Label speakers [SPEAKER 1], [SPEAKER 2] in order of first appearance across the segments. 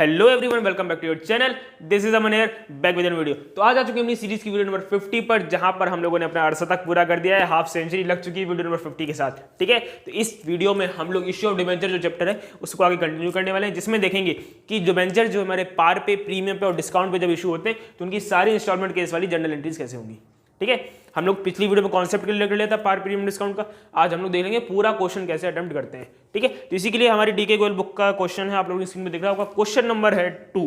[SPEAKER 1] Hello everyone, welcome back to your channel. This is Aman here, back with an video. तो आज आ चुकी है अपनी सीरीज की वीडियो नंबर 50 पर, जहां पर हम लोगों ने अपना अर्धशतक पूरा कर दिया है। हाफ सेंचुरी लग चुकी है वीडियो नंबर 50 के साथ। ठीक है, तो इस वीडियो में हम लोग इश्यू ऑफ डिबेंचर जो चैप्टर है उसको आगे कंटिन्यू करने वाले हैं, जिसमें देखेंगे कि डिबेंचर जो हमारे पार पे, प्रीमियम पे और डिस्काउंट पे जब इशू होते हैं तो उनकी सारी इंस्टॉलमेंट केस वाली जर्नल एंट्रीज कैसे होंगी। ठीक है, हम लोग पिछली वीडियो में कॉन्सेप्ट क्लियर कर लिया था पार प्रीमियम डिस्काउंट का। आज हम लोग देख लेंगे पूरा क्वेश्चन कैसे अटेम्प्ट करते हैं। ठीक है, तो इसी के लिए हमारी डीके गोयल बुक का क्वेश्चन है, आप लोगों की स्क्रीन में दिख रहा होगा। क्वेश्चन नंबर है 2।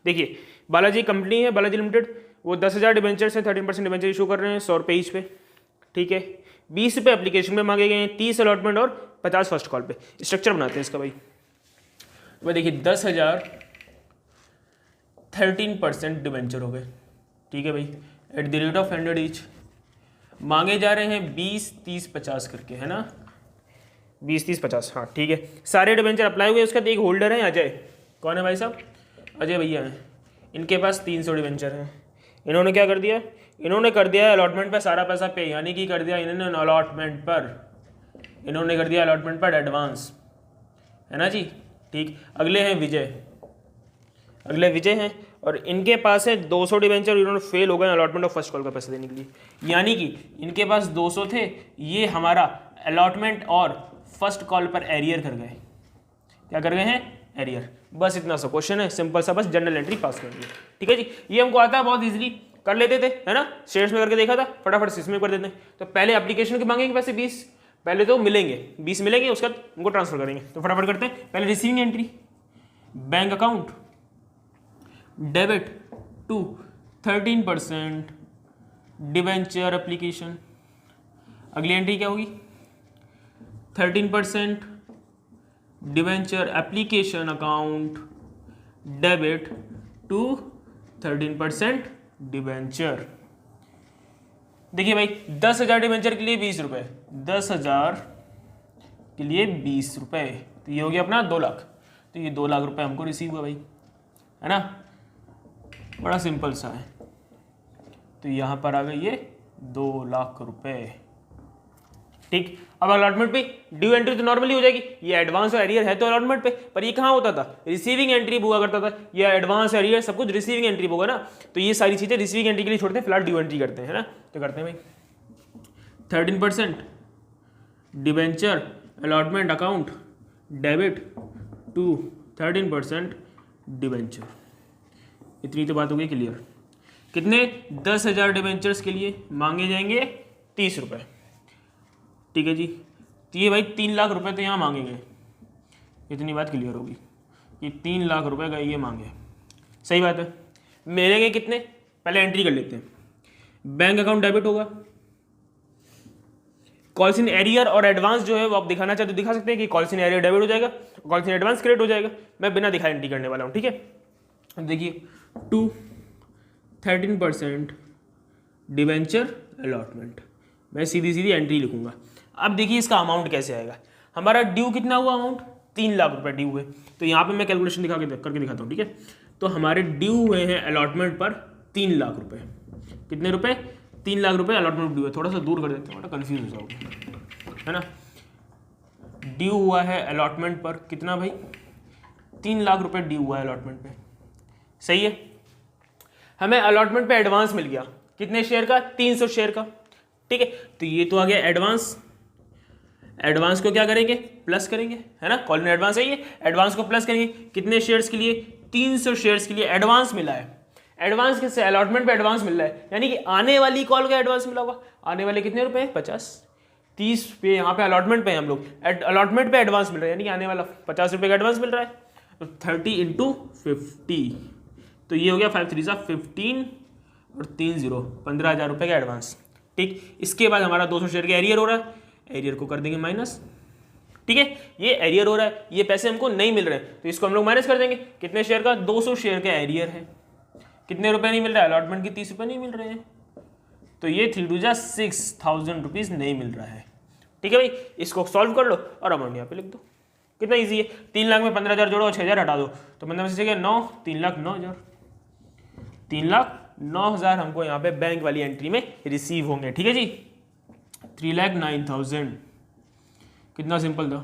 [SPEAKER 1] देखिए, बालाजी कंपनी है, बालाजी लिमिटेड, वो 10,000 डिबेंचर से 13% डिबेंचर इशू कर रहे हैं 100 रुपये ईच पे। ठीक है, 20 रुपये एप्लीकेशन में मांगे गए हैं, 30 अलॉटमेंट और 50 फर्स्ट कॉल पे। स्ट्रक्चर बनाते हैं इसका भाई। तो देखिए 10,000 13% डिबेंचर हो गए। ठीक है भाई, at the rate of 100 each मांगे जा रहे हैं 20, 30, 50 करके, है ना। 20, 30, 50, हाँ ठीक है। सारे डिबेंचर अप्लाई हुए। उसका एक होल्डर है अजय। कौन है भाई साहब? अजय भैया हैं। इनके पास 300 डिबेंचर हैं। इन्होंने क्या कर दिया? इन्होंने कर दिया अलॉटमेंट पर सारा पैसा पे, यानी कि कर दिया इन्होंने अलॉटमेंट पर, इन्होंने कर दिया अलॉटमेंट पर एडवांस, है ना जी। ठीक, अगले हैं विजय, अगले विजय हैं और इनके पास है 200 डिबेंचर। इन्होंने फेल हो गए अलॉटमेंट और फर्स्ट कॉल का पैसा देने के लिए, यानी कि इनके पास 200 थे, ये हमारा अलॉटमेंट और फर्स्ट कॉल पर एरियर कर गए। क्या कर गए हैं? एरियर। बस इतना सा क्वेश्चन है, सिंपल सा, बस जनरल एंट्री पास कर दी। ठीक है जी, ये हमको आता है, बहुत इजीली कर लेते थे, है ना। शेयर्स में करके देखा था, फटाफट से इसमें कर देते हैं। तो पहले एप्लीकेशन के मांगेंगे पैसे 20, पहले तो मिलेंगे 20 मिलेंगे, उसके बाद उनको ट्रांसफर करेंगे। तो फटाफट करते हैं। पहले receiving entry, bank account debit to 13% debenture application. अगली एंट्री क्या होगी? 13% debenture application account debit to 13% debenture. देखिए भाई, 10,000 डिबेंचर के लिए 20 रुपये, 10,000 के लिए 20 रुपये, तो ये हो गया अपना 2 लाख। तो ये 2 लाख रुपए हमको रिसीव हुआ भाई, है ना। बड़ा सिंपल सा है। तो यहाँ पर आ गए ये 2 लाख रुपए। ठीक, अब अलॉटमेंट पे ड्यू एंट्री तो नॉर्मली हो जाएगी। ये एडवांस और एरियर है तो अलॉटमेंट पे, पर ये कहाँ होता था? रिसीविंग एंट्री हुआ करता था। ये एडवांस एरियर सब कुछ रिसीविंग एंट्री होगा ना। तो ये सारी चीजें रिसीविंग एंट्री के लिए छोड़ते हैं, फिलहाल ड्यू एंट्री करते हैं, है ना। तो करते हैं भाई 13% debenture allotment account debit to 13% debenture. इतनी तो बात हो गई क्लियर। कितने? 10,000 डिबेंचर्स के लिए मांगे जाएंगे 30 रुपये। ठीक है जी, तो ये भाई 3 लाख रुपए तो यहाँ मांगेंगे। इतनी बात क्लियर होगी कि 3 लाख रुपए का ये मांगे। सही बात है। मिलेंगे कितने? पहले एंट्री कर लेते हैं। बैंक अकाउंट डेबिट होगा, कॉल्स इन एरियर और एडवांस जो है वो आप दिखाना चाहते हो दिखा सकते हैं कि कॉल्स इन एरियर डेबिट हो जाएगा, कॉल्स इन एडवांस क्रेडिट हो जाएगा। मैं बिना दिखाए एंट्री करने वाला हूँ। ठीक है, देखिए टू 13% डिबेंचर अलॉटमेंट, मैं सीधी सीधी एंट्री लिखूंगा। अब देखिए इसका अमाउंट कैसे आएगा। हमारा ड्यू कितना हुआ? अमाउंट 3 लाख रुपए ड्यू हुए। तो यहाँ पे मैं कैलकुलेशन करके दिखाता हूँ। ठीक है, तो हमारे ड्यू हुए हैं अलॉटमेंट पर 3 लाख रुपए। कितने रुपए? 3 लाख रुपए अलॉटमेंट ड्यू है। थोड़ा सा दूर कर देते हैं, थोड़ा कंफ्यूज हो जाओगे, है ना। ड्यू हुआ है अलॉटमेंट पर कितना भाई? 3 लाख रुपए ड्यू हुआ है अलॉटमेंट पे। सही है। हमें अलॉटमेंट पे एडवांस मिल गया, कितने शेयर का? 300 शेयर का। ठीक है, तो ये तो आ गया एडवांस। एडवांस को क्या करेंगे? प्लस करेंगे, है ना। कॉल इन एडवांस है ये, एडवांस को प्लस करेंगे। कितने शेयर्स के लिए? 300 शेयर्स के लिए एडवांस मिला है। एडवांस किससे? अलॉटमेंट पे एडवांस मिल रहा है, यानी कि आने वाली कॉल का एडवांस मिला होगा। आने वाले कितने रुपए? 50, 30 पे। यहाँ पे अलॉटमेंट पे हम लोग, अलॉटमेंट पे एडवांस मिल रहा है, यानी कि आने वाला 50 रुपये का एडवांस मिल रहा है। तो 30 × 50, तो ये हो गया 5 3 15 और 3 0, 15,000 रुपये का एडवांस। ठीक, इसके बाद हमारा 200 शेयर का एरियर हो रहा है, एरियर को कर देंगे माइनस। ठीक है, ये एरियर हो रहा है, ये पैसे हमको नहीं मिल रहे हैं, तो इसको हम लोग माइनस कर देंगे। कितने शेयर का? 200 शेयर का एरियर है। कितने रुपए नहीं मिल रहा है? अलॉटमेंट की 30 रुपये नहीं मिल रहे हैं, तो ये 3 2 6,000 रुपीज़ नहीं मिल रहा है। ठीक है भाई, इसको सॉल्व कर लो और अमाउंट यहाँ पे लिख दो। कितना ईजी है। 3 लाख में 15,000 जोड़ो और 6,000 हटा दो, तो मतलब से 9, 3 लाख 9,000, 3 लाख 9,000 हमको यहाँ पे बैंक वाली एंट्री में रिसीव होंगे। ठीक है जी, 3,09,000। कितना सिंपल था।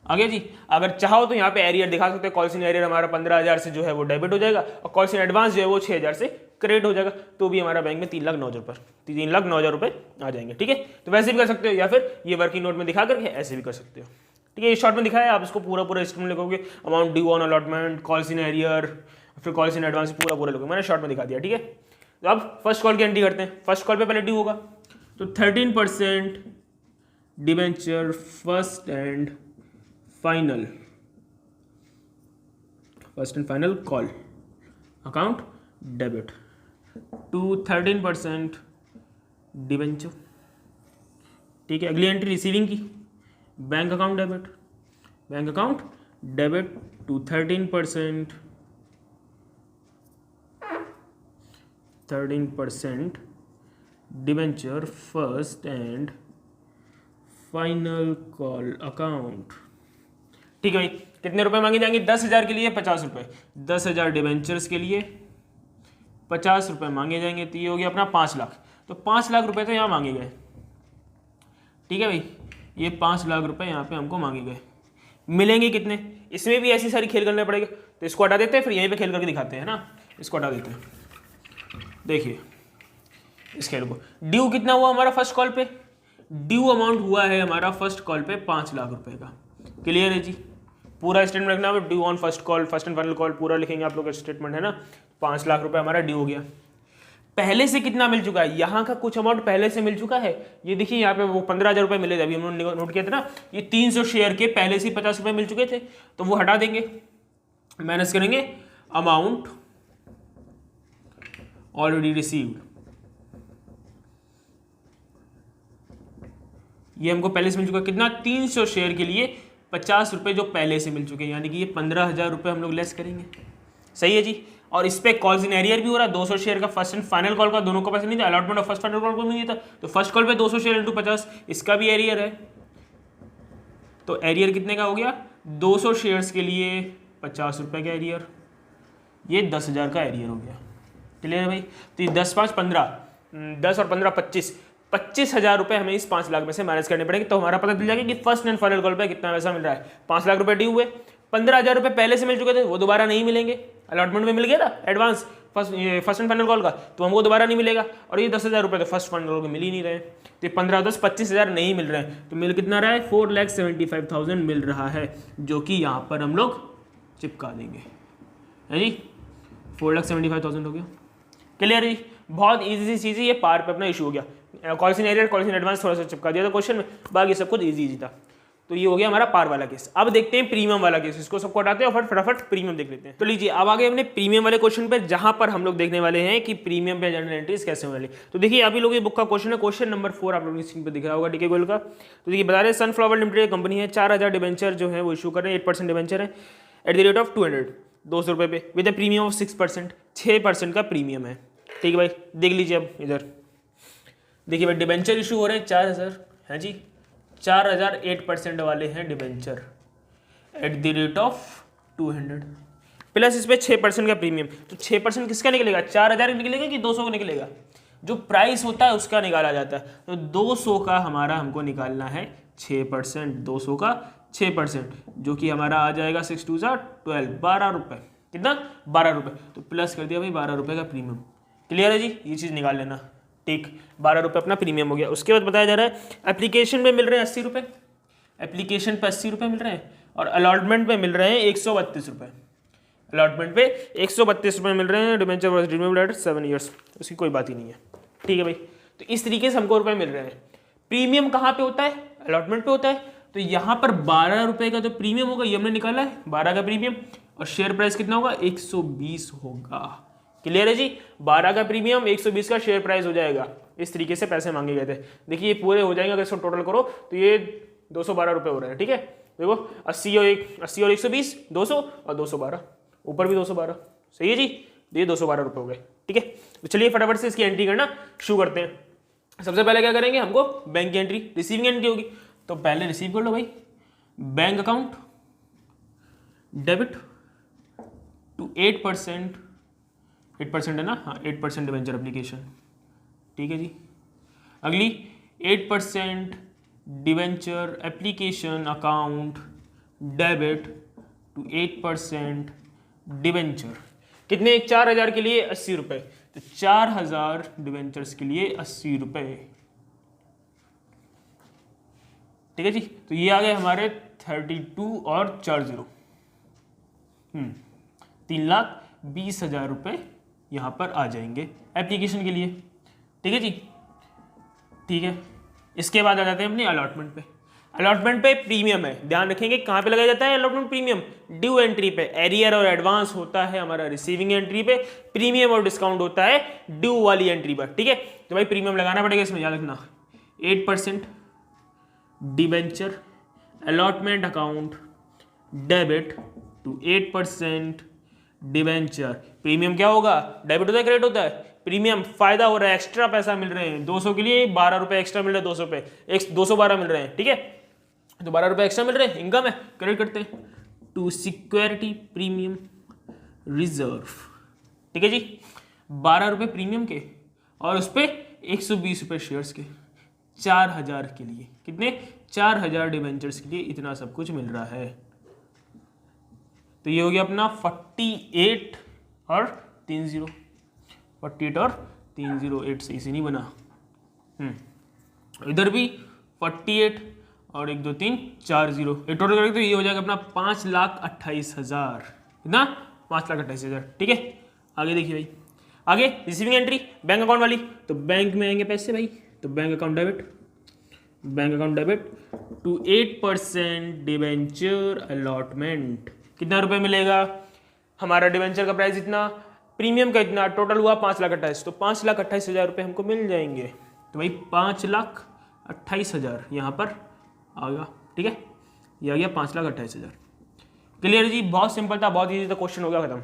[SPEAKER 1] आगे जी, अगर चाहो तो यहाँ पे एरियर दिखा सकते हैं, कॉल्स इन एरियर हमारा 15,000 से जो है वो डेबिट हो जाएगा और कॉल्स इन एडवांस जो है वो 6,000 से क्रेडिट हो जाएगा, तो भी हमारा बैंक में 3,09,000 रुपये आ जाएंगे। ठीक है, तो वैसे भी कर सकते हो या फिर ये वर्किंग नोट में दिखा करके ऐसे भी कर सकते हो। ठीक है, ये शॉर्ट में दिखाया, आप इसको पूरा स्टेटमेंट लिखोगे, amount due on allotment, calls in arrear, फिर कॉल्स इन एडवांस, पूरा लिखोगे। मैंने शॉर्ट में दिखा दिया। ठीक है, तो अब फर्स्ट कॉल की एंट्री करते हैं। फर्स्ट कॉल पे पहले ड्यू होगा, तो 13% debenture first and final call account debit to 13% debenture. ठीक है, अगली एंट्री रिसीविंग की, bank account debit to 13% debenture first and final call account. ठीक है भाई, कितने रुपए मांगे जाएंगे? 10,000 के लिए 50 रुपये, 10,000 डिबेंचर्स के लिए 50 रुपये मांगे जाएंगे, तो ये हो गया अपना 5 लाख। तो 5 लाख रुपए तो यहाँ मांगे गए। ठीक है भाई, ये 5 लाख रुपए यहाँ पे हमको मांगे गए। मिलेंगे कितने? इसमें भी ऐसी सारी खेल करना पड़ेगा, तो इसको हटा देते हैं, फिर यहीं पे खेल करके दिखाते हैं ना। इसको हटा देते हैं, देखिए इस खेल को। ड्यू कितना हुआ हमारा फर्स्ट कॉल पे? ड्यू अमाउंट हुआ है हमारा फर्स्ट कॉल पे 5 लाख रुपए का। क्लियर है जी? पूरा स्टेटमेंट रखना है, due on first call, first and final call पूरा लिखेंगे आप लोग का स्टेटमेंट, है ना। 5 लाख रुपए हमारा ड्यू हो गया। पहले से कितना मिल चुका है? यहाँ का कुछ अमाउंट पहले से मिल चुका है। ये देखिए यहाँ पे वो 15,000 रुपये मिले थे, अभी हम लोग नोट किया था ना। ये 300 शेयर के पहले से 50 रुपये मिल चुके थे, तो वो हटा देंगे, माइनस करेंगे अमाउंट ऑलरेडी रिसीव्ड। ये हमको पहले से मिल चुका कितना? 300 शेयर के लिए 50 रुपये जो पहले से मिल चुके हैं, यानी कि ये 15,000 रुपये हम लोग लेस करेंगे। सही है जी? और इस पे कॉल्स इन एरियर भी हो रहा है, 200 शेयर का फर्स्ट एंड फाइनल कॉल का, दोनों को पैसे नहीं था, अलॉटमेंट और फर्स्ट फाइनल कॉल को नहीं था, तो फर्स्ट कॉल पे 200 शेयर इंटू 50, इसका भी एरियर है। तो एरियर कितने का हो गया? 200 शेयर्स के लिए 50 रुपये का एरियर, ये 10,000 का एरियर हो गया। क्लियर है भाई? तो ये 10 5 15, 10 और 15 25,000 रुपये हमें इस 5 लाख में से माइनस करने पड़ेंगे, तो हमारा पता चल जाएगा कि फर्स्ट एंड फाइनल कॉल पे कितना पैसा मिल रहा है। 5 लाख रुपए ड्यू हुए, 15,000 रुपये पहले से मिल चुके थे, वो दोबारा नहीं मिलेंगे। अलॉटमेंट में मिल गया था advance first and final call का, तो हमको दोबारा नहीं मिलेगा। और ये 10,000 रुपये तो फर्स्ट फाइनल कॉल को मिल ही नहीं रहे, तो 15 10 25,000 नहीं मिल रहे हैं, तो मिल कितना रहा है? 4,75,000 मिल रहा है, जो कि यहाँ पर हम लोग चिपका देंगे, है जी। 4,75,000 हो गया। क्लियर है जी? बहुत ईजी सी चीज़ है, ये पार पे अपना इशू हो गया। Calls in arrear, calls in advance थोड़ा सा चिपका दिया था क्वेश्चन में, बाकी सब कुछ ईजी था। तो ये हो गया हमारा पार वाला केस। अब देखते हैं प्रीमियम वाला केस, इसको सबको हटाते हैं और फिर फटाफट प्रीमियम देख लेते हैं। तो लीजिए अब आगे हमने प्रीमियम वाले क्वेश्चन पे, जहां पर हम लोग देखने वाले हैं कि प्रीमियम पे जनरल एंट्रीज कैसे होने वाली। तो देखिए अभी लोग ये बुक का क्वेश्चन है, क्वेश्चन नंबर 4 आप लोगों की स्क्रीन पे दिख रहा होगा, ठीक है गोयल का। तो देखिए बता रहे हैं सनफ्लावर लिमिटेड कंपनी है, 4,000 डिबेंचर जो है वो इशू कर रहे हैं, 8% डिबेंचर है एट द रेट ऑफ 200 रुपये पे, विद द प्रीमियम ऑफ 6%, 6% का प्रीमियम है। ठीक है भाई, देख लीजिए अब इधर देखिए भाई, डिबेंचर इशू हो रहे हैं 4,000, है जी, 4,000 8% वाले हैं debenture at the rate of 200, plus इस पर 6% का प्रीमियम। तो 6% किसका निकलेगा? 4,000 का निकलेगा कि 200 का निकलेगा? जो प्राइस होता है उसका निकाला जाता है, तो 200 का हमारा हमको निकालना है 6%, 200 का 6%, जो कि हमारा आ जाएगा 6 2 12, 12 रुपये। कितना? 12 रुपये। तो प्लस कर दिया भाई 12 रुपये का प्रीमियम। क्लियर है जी? ये चीज़ निकाल लेना, ठीक। 12 रुपये अपना प्रीमियम हो गया। उसके बाद बताया जा रहा है एप्लीकेशन पे मिल रहे हैं 80 रुपये, एप्लीकेशन पे 80 रुपये मिल रहे हैं, और अलॉटमेंट पे मिल रहे हैं 132 रुपये। अलॉटमेंट पे 132 रुपये मिल रहे हैं, debenture was renewable at 7 years, उसकी कोई बात ही नहीं है। ठीक है भाई, तो इस तरीके से हमको रुपये मिल रहे हैं। प्रीमियम कहाँ पे होता है? अलॉटमेंट पे होता है। तो यहाँ पर 12 रुपये का जो प्रीमियम होगा ये हमने निकाला है, 12 का प्रीमियम, और शेयर प्राइस कितना होगा? 120 होगा। क्लियर है जी? 12 का प्रीमियम, 120 का शेयर प्राइस हो जाएगा। इस तरीके से पैसे मांगे गए थे। देखिए ये पूरे हो जाएंगे, अगर इसको टोटल करो तो ये 212 रुपये हो रहे हैं। ठीक है, देखो 80 और 120, 200 और 212, ऊपर भी 212। सही है जी? ये 212 रुपये हो गए। ठीक है, तो चलिए फटाफट से इसकी एंट्री करना शुरू करते हैं। सबसे पहले क्या करेंगे? हमको बैंक की एंट्री, रिसीविंग एंट्री होगी, तो पहले रिसीव कर लो भाई। बैंक अकाउंट डेबिट टू 8% है ना, हाँ 8% डिबेंचर एप्लीकेशन। ठीक है जी, अगली 8% debenture application account debit to 8% debenture. कितने? 4,000 के लिए 80 रुपये, तो 4,000 डिवेंचर्स के लिए 80 रुपये। ठीक है जी, तो ये आ गए हमारे 32 और 40, 3,20,000 रुपये यहाँ पर आ जाएंगे एप्लीकेशन के लिए। ठीक है जी, ठीक है। इसके बाद आ जाते हैं अपनी अलॉटमेंट पे। अलॉटमेंट पे प्रीमियम है, ध्यान रखेंगे कहाँ पे लगाया जाता है अलॉटमेंट प्रीमियम? ड्यू एंट्री पे। एरियर और एडवांस होता है हमारा रिसीविंग एंट्री पे, प्रीमियम और डिस्काउंट होता है ड्यू वाली एंट्री पर। ठीक है, तो भाई प्रीमियम लगाना पड़ेगा इसमें, याद रखना। 8% debenture allotment account debit to 8% debenture. Premium क्या होगा? डेबिट होता है क्रेडिट होता है? प्रीमियम फायदा हो रहा है, एक्स्ट्रा पैसा मिल रहे हैं, 200 के लिए 12 रुपये एक्स्ट्रा मिल रहे हैं, 200 पे 212 मिल रहे हैं। ठीक है, तो 12 रुपये एक्स्ट्रा मिल रहे हैं, इनकम है, क्रेडिट करते हैं टू सिक्योरिटी प्रीमियम रिजर्व। ठीक है जी, 12 रुपये प्रीमियम के और उस पर 120 रुपये शेयर्स के, 4,000 के लिए। कितने? 4,000 डिवेंचर्स के लिए इतना सब कुछ मिल रहा है। तो ये हो गया अपना 48 और 30, 48 और 308 सही से नहीं बना। इधर भी 48 और 1 2 3 4 0, ये टोटल करेंगे तो ये हो जाएगा अपना 5,28,000। कितना? 5,28,000। ठीक है, आगे देखिए भाई, आगे रिसीविंग एंट्री बैंक अकाउंट वाली, तो बैंक में आएंगे पैसे भाई, तो bank account debit to 8% debenture allotment. कितना रुपए मिलेगा? हमारा डिवेंचर का प्राइस इतना, प्रीमियम का इतना, टोटल हुआ 5,28,000, तो 5,28,000 रुपये हमको मिल जाएंगे। तो भाई 5,28,000 यहाँ पर आ गया। ठीक है, ये आ गया 5,28,000। क्लियर जी, बहुत सिंपल था, बहुत ईजी था, क्वेश्चन हो गया खत्म।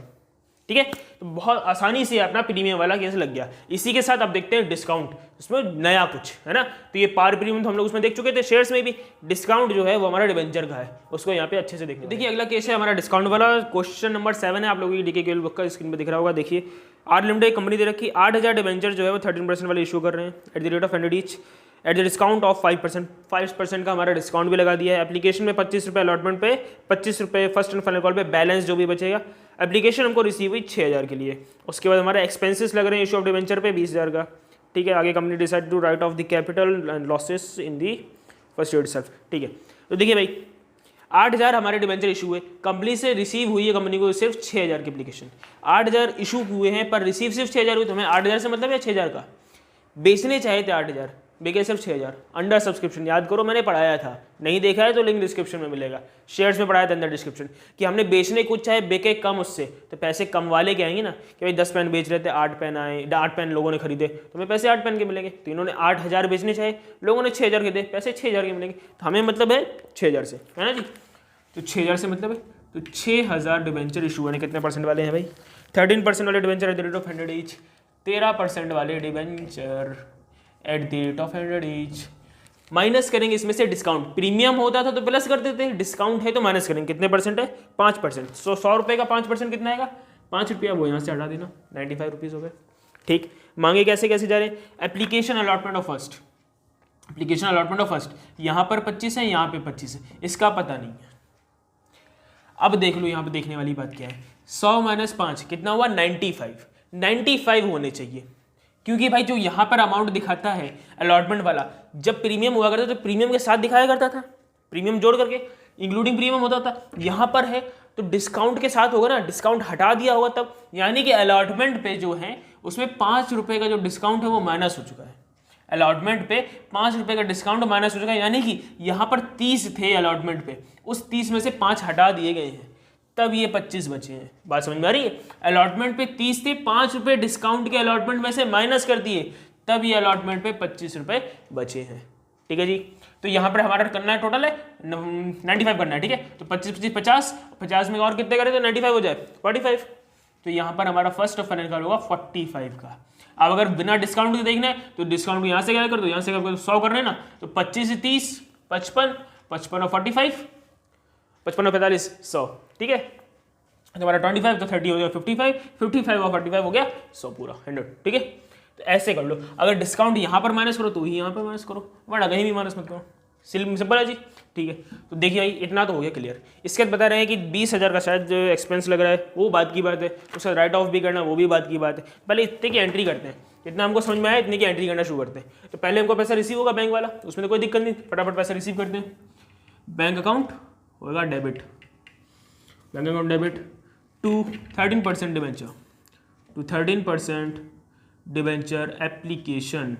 [SPEAKER 1] ठीक है, तो बहुत आसानी से अपना प्रीमियम वाला केस लग गया। इसी के साथ अब देखते हैं डिस्काउंट, उसमें नया कुछ है ना। तो ये पार प्रीमियम तो हम लोग उसमें देख चुके थे, शेयर्स में भी डिस्काउंट जो है वो हमारा डिवेंचर का है, उसको यहाँ पे अच्छे से देखिए। देखिए अगला केस है हमारा डिस्काउंट वाला, क्वेश्चन नंबर 7 है, आप लोगों की डीके केवल बुक का स्क्रीन पर दिख रहा होगा। देखिए आर लिमिटेड कंपनी दे रखी, 8,000 डिवेंचर जो है वो 13% वाले इशू कर रहे हैं at the rate of 100 each at the discount of 5% का हमारा डिस्काउंट भी लगा दिया है। एप्लीकेशन में 25 रुपये अलॉटमेंट पे, 25 रुपये फर्स्ट एंड फाइनल कॉल पे, बैलेंस जो भी बचेगा। एप्लीकेशन हमको रिसीव हुई 6,000 के लिए। उसके बाद हमारे एक्सपेंसेस लग रहे हैं इशू ऑफ डिवेंचर पे 20,000 का। ठीक है, आगे company decide to write off the capital and losses in the first year itself. ठीक है, तो देखिए भाई 8,000 हमारे डिवेंचर इशू हुए, कंपनी से रिसीव हुई है कंपनी को सिर्फ 6,000 की एप्लीकेशन। 8,000 इशू हुए हैं पर रिसीव सिर्फ 6,000 हुए, तो हमें 8,000 से मतलब है 6,000 का। बेचने चाहे थे 8,000, बिके सिर्फ 6,000। अंडर सब्सक्रिप्शन, याद करो मैंने पढ़ाया था, नहीं देखा है तो लिंक डिस्क्रिप्शन में मिलेगा। शेयर्स में पढ़ाया था अंदर डिस्क्रिप्शन कि हमने बेचने कुछ चाहे बिके कम, उससे तो पैसे कम वाले के आएंगे ना, कि भाई 10 पेन बेच रहे थे, 8 पेन आए, 8 पेन लोगों ने खरीदे तो हमें पैसे 8 पेन के मिलेंगे। तो इन्होंने 8,000 बेचने चाहे, लोगों ने 6,000 खरीदे, पैसे 6,000 के मिलेंगे। तो हमें मतलब है 6,000 से, है ना जी। तो 6,000 से मतलब है, तो 6,000 डिवेंचर इशू होने कितने परसेंट वाले हैं भाई? 13% वाले debenture at the rate of 100 each, 13% वाले debenture at the rate of 100 each. Minus करेंगे इसमें से डिस्काउंट, प्रीमियम होता था तो प्लस कर देते हैं, डिस्काउंट है तो माइनस करेंगे। कितने परसेंट है? 5%। 100 रुपये का 5% कितना आएगा? 5 रुपया, वो यहाँ से हटा देना, 95 रुपीज़ हो गए। ठीक, मांगे कैसे कैसे जा रहे हैं? Application allotment of first, application allotment of first, यहाँ पर 25 है, यहाँ पे 25 है, इसका पता नहीं है। अब देख लो यहाँ पे देखने वाली बात क्या है, 100 माइनस 5 कितना हुआ? 95। 95 होने चाहिए, क्योंकि भाई जो यहाँ पर अमाउंट दिखाता है अलॉटमेंट वाला, जब प्रीमियम हुआ करता था तो प्रीमियम के साथ दिखाया करता था, प्रीमियम जोड़ करके इंक्लूडिंग प्रीमियम होता था। यहाँ पर है तो डिस्काउंट के साथ होगा ना, डिस्काउंट हटा दिया होगा तब, यानी कि अलॉटमेंट पे जो है उसमें 5 रुपये का जो डिस्काउंट है वो माइनस हो चुका है। अलॉटमेंट पे 5 रुपये का डिस्काउंट माइनस हो चुका है, यानी कि यहाँ पर 30 थे अलॉटमेंट पे, उस 30 में से 5 हटा दिए गए हैं, तब ये 25 बचे हैं। बात समझ में आ रही है? अलॉटमेंट पे 30 थे, 5 रुपये डिस्काउंट के अलॉटमेंट में से माइनस कर दिए, तब ये अलॉटमेंट पे 25 रुपये बचे हैं। ठीक है जी, तो यहाँ पर हमारा करना है, टोटल है 95 करना है। ठीक है, तो 25 25 50, 50 में और कितने करें तो 95 हो जाए, 45। तो यहाँ पर हमारा फर्स्ट ऑफ फाइनल होगा 45 का। अब अगर बिना डिस्काउंट के देखना है तो डिस्काउंट यहाँ से क्या कर दो, यहाँ से कर 100 कर रहे हैं ना, तो 25 से 30 55, 55 और 45, 55 और 45 100। ठीक है, तो हमारा 25 तो 30 हो गया 55, 55 और 45 हो गया 100 पूरा 100। ठीक है, तो ऐसे कर लो। अगर डिस्काउंट यहाँ पर माइनस करो तो ही यहाँ पर माइनस करो, बड़ा कहीं भी माइनस मत करो। सिंपल है जी। ठीक है, तो देखिए भाई इतना तो हो गया क्लियर। इसके बाद बता रहे हैं कि 20,000 का शायद जो एक्सपेंस लग रहा है वो बात की बात है, उसका राइट ऑफ भी करना वो भी बात की बात है। पहले इतने की एंट्री करते हैं, इतना हमको समझ में आया, इतने की एंट्री करना शुरू करते हैं। तो पहले हमको पैसा रिसीव होगा बैंक वाला, उसमें तो कोई दिक्कत नहीं, फटाफट पैसा रिसीव करते हैं। बैंक अकाउंट होगा debit, bank account debit to 13% debenture, to 13% debenture application.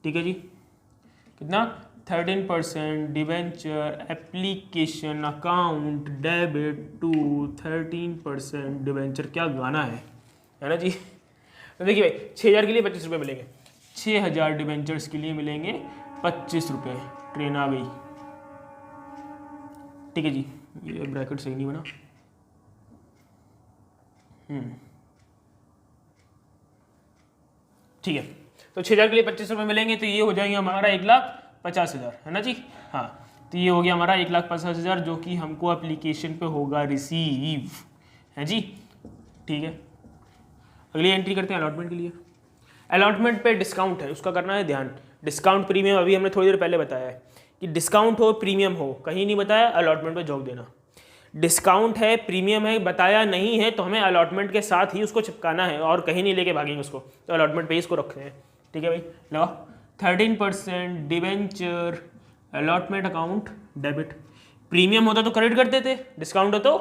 [SPEAKER 1] ठीक है जी, कितना 13% debenture application account debit to 13% debenture. क्या गाना है ना जी। तो देखिए भाई 6,000 के लिए 25 रुपये मिलेंगे, 6,000 डिबेंचर्स के लिए मिलेंगे 25 रुपये। ट्रेन आ गई। ठीक है जी, ये ब्रैकेट सही नहीं बना। ठीक है, तो 6,000 के लिए 25 रुपये मिलेंगे, तो ये हो जाएंगे हमारा 1,50,000, है ना जी। हाँ, तो ये हो गया हमारा 1,50,000 जो कि हमको एप्लीकेशन पे होगा रिसीव, है जी। ठीक है, अगली एंट्री करते हैं अलॉटमेंट के लिए। अलॉटमेंट पे डिस्काउंट है, उसका करना है ध्यान। डिस्काउंट प्रीमियम अभी हमने थोड़ी देर पहले बताया है कि डिस्काउंट हो प्रीमियम हो, कहीं नहीं बताया, अलॉटमेंट पे जोक देना। डिस्काउंट है प्रीमियम है बताया नहीं है तो हमें अलॉटमेंट के साथ ही उसको चिपकाना है और कहीं नहीं लेके भागेंगे उसको, तो अलॉटमेंट पे ही इसको रखते हैं। ठीक है भाई, लो 13% debenture allotment account debit. Premium होता तो क्रेडिट कर देते, डिस्काउंट हो तो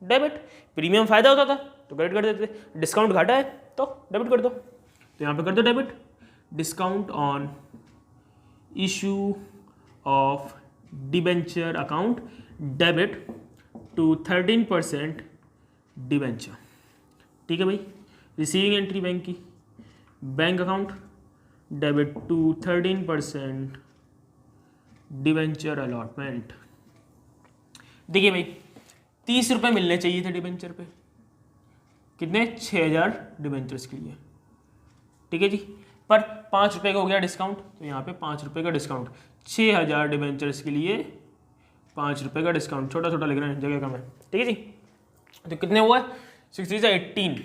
[SPEAKER 1] डेबिट। प्रीमियम फायदा होता था तो क्रेडिट कर देते, डिस्काउंट घाटा है तो डेबिट कर दो, तो यहाँ पे कर दो debit. Discount on issue of debenture account debit to 13% debenture. ठीक है भाई, रिसीविंग एंट्री बैंक की, bank account debit to 13% debenture allotment. देखिए भाई 30 रुपये मिलने चाहिए थे डिबेंचर पे, कितने 6,000 डिबेंचर्स के लिए। ठीक है जी, पर 5 रुपये का हो गया डिस्काउंट, तो यहाँ पे 5 रुपये का डिस्काउंट, 6,000 डिबेंचर्स के लिए 5 रुपये का डिस्काउंट। छोटा छोटा लिख रहे हैं, जगह कम है। ठीक है जी, तो कितने हुआ 6 3 18,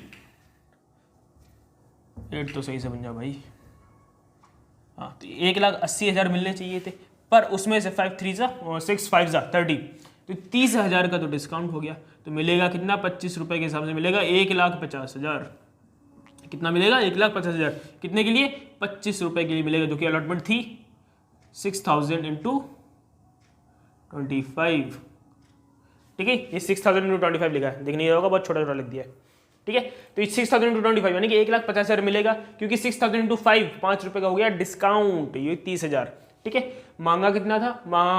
[SPEAKER 1] 8 तो सही से बन जा भाई। हाँ, तो 1,80,000 मिलने चाहिए थे, पर उसमें से 5 3 और 6 5 30, तो 30,000 का तो डिस्काउंट हो गया, तो मिलेगा कितना 25 रुपये के हिसाब से मिलेगा 1,50,000। कितना मिलेगा 1,50,000, कितने के लिए 25 रुपये के लिए मिलेगा, जो कि अलॉटमेंट थी 6,000 इंटू 25। ठीक है, ये 6,000 इंटू 25 लिखा है, देखने होगा बहुत छोटा छोटा लिख दिया है। ठीक है, तो ये 6,000 इंटू 25 यानी कि 1,50,000 मिलेगा, क्योंकि 6,000 इंटू 5 रुपये का हो गया डिस्काउंट, ये 30,000। ठीक है, मांगा कितना था,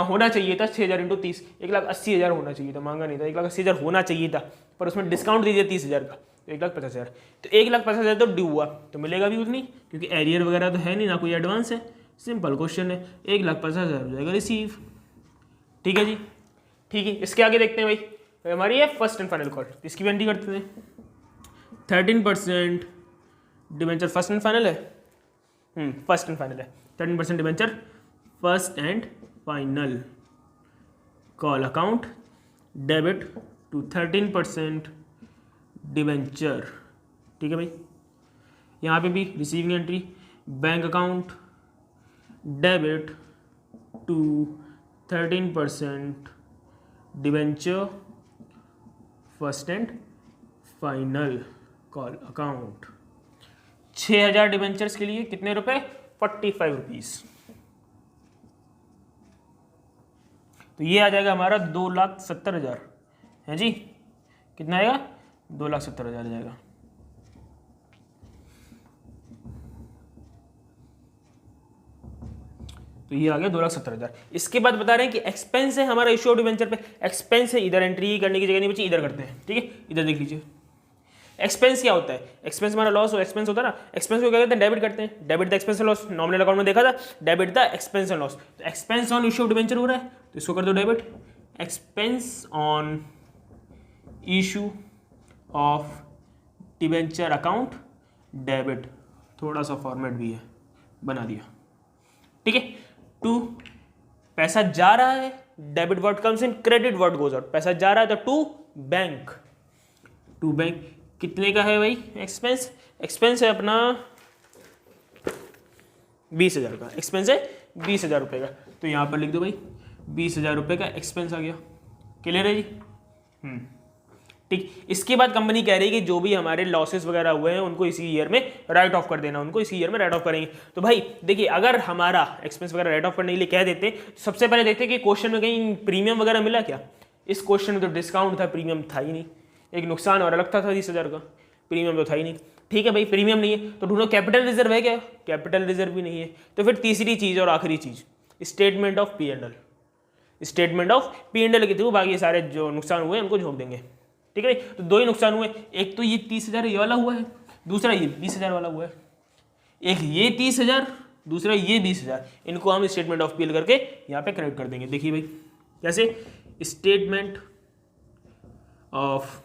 [SPEAKER 1] होना चाहिए था 6,000 इंटू 30, 1,80,000 होना चाहिए था, मांगा नहीं था, 1,80,000 होना चाहिए था, पर उसमें डिस्काउंट दे दिया 30,000 का, तो 1,50,000। तो 1,50,000 तो ड्यू हुआ, तो मिलेगा भी उतनी, क्योंकि एरियर वगैरह तो है नहीं, ना कोई एडवांस है, सिंपल क्वेश्चन है। 1,50,000 हो जाएगा रिसीव। ठीक है जी, ठीक है, इसके आगे देखते हैं भाई, तो हमारी है फर्स्ट एंड फाइनल कॉल, इसकी भी एंट्री करते हैं। 13% डिबेंचर फर्स्ट एंड फाइनल है, फर्स्ट एंड फाइनल है, 13% debenture first and final call account debit to 13% debenture. ठीक है भाई, यहाँ पे भी receiving entry bank account debit to 13% debenture first and final call account. 6,000 debentures के लिए कितने रुपए 45 रुपीज, तो ये आ जाएगा हमारा 2,70,000 है जी। कितना आएगा 2,70,000 आ जाएगा। तो ये आ गया 2,70,000। इसके बाद बता रहे हैं कि एक्सपेंस है हमारा इश्यू ऑफ डिबेंचर पे, एक्सपेंस है, इधर एंट्री करने की जगह नहीं बची, इधर करते हैं। ठीक है, इधर देख लीजिए एक्सपेंस क्या होता है, एक्सपेंस हमारा लॉस और एक्सपेंस होता है ना, एक्सपेंस को क्या कहते हैं डेबिट करते हैं, debit the expense and loss, nominal account में देखा था debit the expense and loss, तो expense on issue of debenture हो रहा है तो इसको कर दो debit, expense on issue of debenture account debit, थोड़ा सा फॉर्मेट भी है बना दिया। ठीक है, टू पैसा जा रहा है, debit word comes in, credit word goes out, पैसा जा रहा है तो टू बैंक, टू बैंक कितने का है भाई एक्सपेंस, एक्सपेंस है अपना 20,000 का, एक्सपेंस है 20,000 रुपये का, तो यहाँ पर लिख दो भाई 20,000 रुपये का एक्सपेंस आ गया। क्लियर है जी? ठीक। इसके बाद कंपनी कह रही है कि जो भी हमारे लॉसेस वगैरह हुए हैं उनको इसी ईयर में राइट ऑफ कर देना, उनको इसी ईयर में राइट ऑफ करेंगे। तो भाई देखिए, अगर हमारा एक्सपेंस वगैरह राइट ऑफ करने के लिए कह देते, सबसे पहले देखते कि क्वेश्चन में कहीं प्रीमियम वगैरह मिला क्या। इस क्वेश्चन में तो डिस्काउंट था, प्रीमियम था ही नहीं। एक नुकसान और अलग था 20,000 का, प्रीमियम तो था ही नहीं। ठीक है भाई, प्रीमियम नहीं है तो ढूंढो कैपिटल रिजर्व है क्या, कैपिटल रिजर्व भी नहीं है। तो फिर तीसरी चीज़ और आखिरी चीज़, statement of P and L. Statement of P and L के थ्रू बाकी सारे जो नुकसान हुए उनको झोंक देंगे। ठीक है, तो दो ही नुकसान हुए, एक तो ये 30,000 ये वाला हुआ है, दूसरा ये 20,000 वाला हुआ है। एक ये 30,000, दूसरा ये 20,000। इनको हम स्टेटमेंट ऑफ पीएल करके यहाँ पे करेक्ट कर देंगे। देखिए भाई कैसे, स्टेटमेंट ऑफ,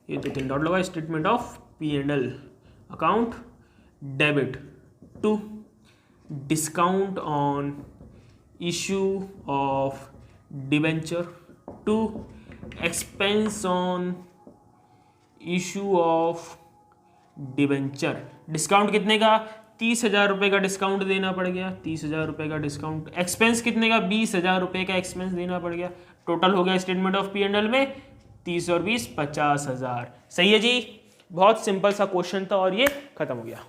[SPEAKER 1] ये तो 3 डॉट लगा, statement of P and L account debit to discount on issue of debenture to expense on issue of debenture. Discount कितने का, 30,000 रुपये का डिस्काउंट देना पड़ गया, 30,000 रुपये का डिस्काउंट। एक्सपेंस कितने का, 20,000 रुपये का एक्सपेंस देना पड़ गया। टोटल हो गया statement of P and L में 30 और 20 50,000। सही है जी, बहुत सिंपल सा क्वेश्चन था और ये खत्म हो गया।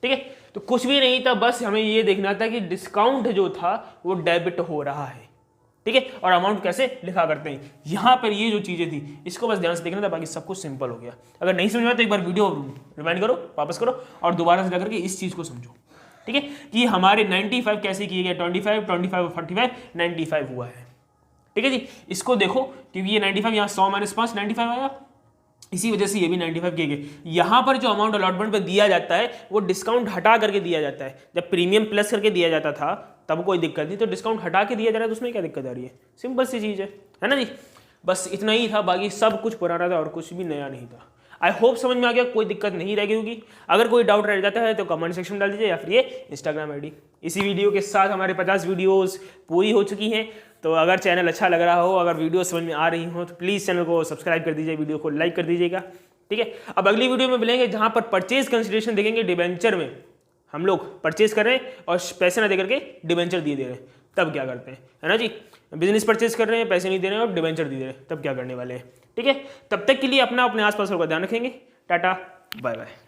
[SPEAKER 1] ठीक है, तो कुछ भी नहीं था, बस हमें ये देखना था कि डिस्काउंट जो था वो डेबिट हो रहा है। ठीक है, और अमाउंट कैसे लिखा करते हैं, यहाँ पर ये जो चीज़ें थी इसको बस ध्यान से देखना था, बाकी सब कुछ सिंपल हो गया। अगर नहीं समझ में आया तो एक बार वीडियो रिवाइंड करो, वापस करो और दोबारा से जाकर के इस चीज़ को समझो। ठीक है, कि हमारे 95 कैसे किए गए, 25 और 45 95 हुआ है। ठीक है जी, इसको देखो क्योंकि ये 95 यहाँ 100 - 5 95 आया, इसी वजह से ये भी 95 किए गए। यहाँ पर जो अमाउंट अलॉटमेंट पे दिया जाता है वो डिस्काउंट हटा करके दिया जाता है। जब प्रीमियम प्लस करके दिया जाता था तब कोई दिक्कत नहीं, तो डिस्काउंट हटा के दिया जा रहा है तो उसमें क्या दिक्कत आ रही है, सिंपल सी चीज़ है ना जी। बस इतना ही था, बाकी सब कुछ पुराना था और कुछ भी नया नहीं था। आई होप समझ में आ गया, कोई दिक्कत नहीं रहेगी होगी। अगर कोई डाउट रह जाता है तो कमेंट सेक्शन में डाल दीजिए या फिर ये इंस्टाग्राम आईडी। इसी वीडियो के साथ हमारे 50 वीडियोस पूरी हो चुकी हैं। तो अगर चैनल अच्छा लग रहा हो, अगर वीडियो समझ में आ रही हो तो प्लीज़ चैनल को सब्सक्राइब कर दीजिए, वीडियो को लाइक कर दीजिएगा। ठीक है, अब अगली वीडियो में मिलेंगे जहाँ पर परचेज कंसिडरेशन देखेंगे। डिबेंचर में हम लोग परचेज कर रहे हैं और पैसे ना दे करके डिबेंचर दिए दे रहे हैं, तब क्या करते हैं, है ना जी। बिजनेस परचेज कर रहे हैं, पैसे नहीं दे रहे हैं और डिबेंचर दे रहे हैं, तब क्या करने वाले हैं। ठीक है, तब तक के लिए अपने आसपास का ध्यान रखेंगे। Tata bye bye.